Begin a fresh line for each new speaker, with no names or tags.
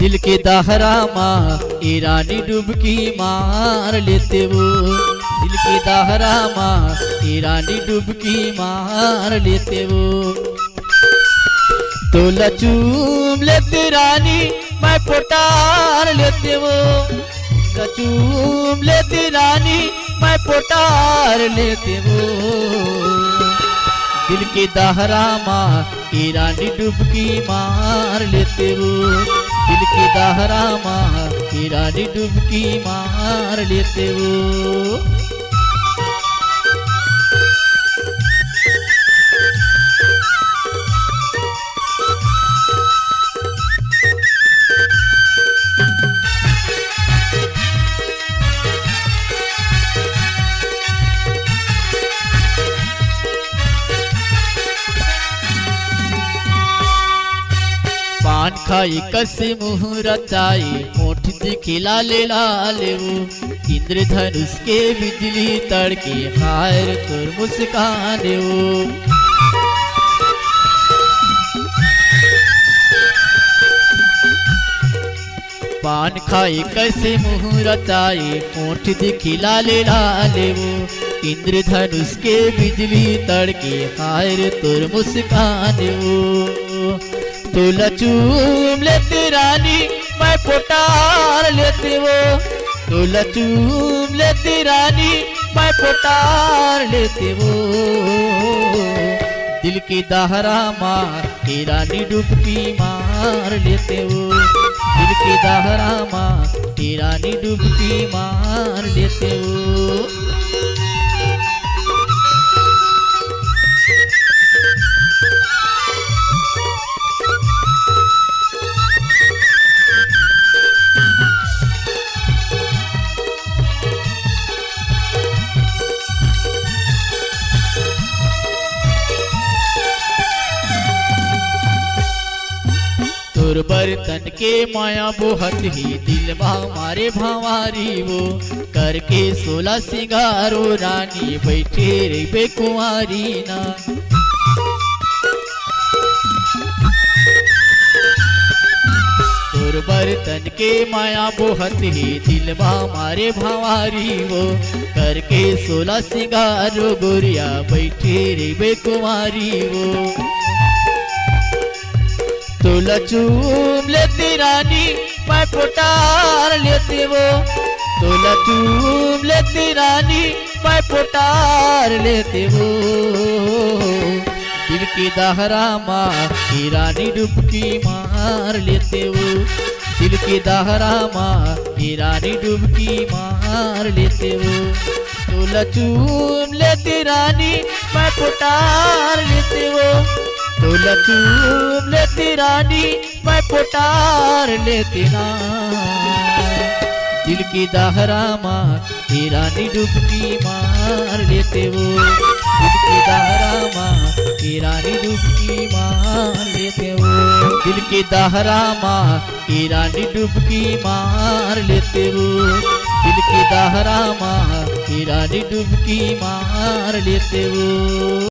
दिल के दाहरा माँ ईरानी डुबकी मार लेते वो। दिल के दाहरा माँ ईरानी डुबकी मार लेते वो। तो लचूम लेते रानी मैं पोटार लेते वो। लचूम लेते रानी मैं पोटार लेते वो। दिल के दाहरा माँ ईरानी डुबकी मार लेते वो। दिल के दाहरा माँ ईरानी डुबकी मार लेते वो। पान खाई कसे मुँह रचाई होठ दिखे लाले लाले वो। इंद्रधनुष के बिजली तड़के हायर तोर मुस्कान वो। पान खाई कसे मुँह रचाई होठ दिखे लाले लाले वो। इंद्रधनुष के बिजली तड़के हायर तोर मुस्कान वो। तो लचूम लेते रानी मैं पोटार लेते वो। तो लचूम लेते रानी मैं पोटार लेते वो। दिल की दाहरा मार ईरानी डुबकी मार लेते वो। दिल की दाहरा मार ईरानी डुबकी मार लेते वो। तोर बर्तन के माया बोहत ही दिल मारे भावारी वो। करके 16 सिंगारो रानी बैठे रे बेकुंवारी ना। तोर बर्तन के माया बोहत ही दिल मारे भावारी वो। करके 16 सिंगारो गोरिया बैठे रे बेकुंवारी वो। तो लचूम लेते रानी मैं पोटार लेते वो। तो लचूम लेते रानी मैं पोटार लेते वो। दिल की दाहरा माँ ईरानी डुबकी मार लेते वो। दिल की दाहरा माँ ईरानी डुबकी मार लेते वो। तो लचूम लेते रानी मैं पोटार लेते वो। तो लचूम लेते रानी मैं पोटार लेते ना। दिल की दाहरा माँ ईरानी डुबकी मार लेते वो। दिल की दाहरा माँ ईरानी डुबकी मार लेते वो। दिल की दाहरा माँ ईरानी डुबकी मार लेते वो। दिल की दाहरा माँ ईरानी डुबकी मार लेते वो।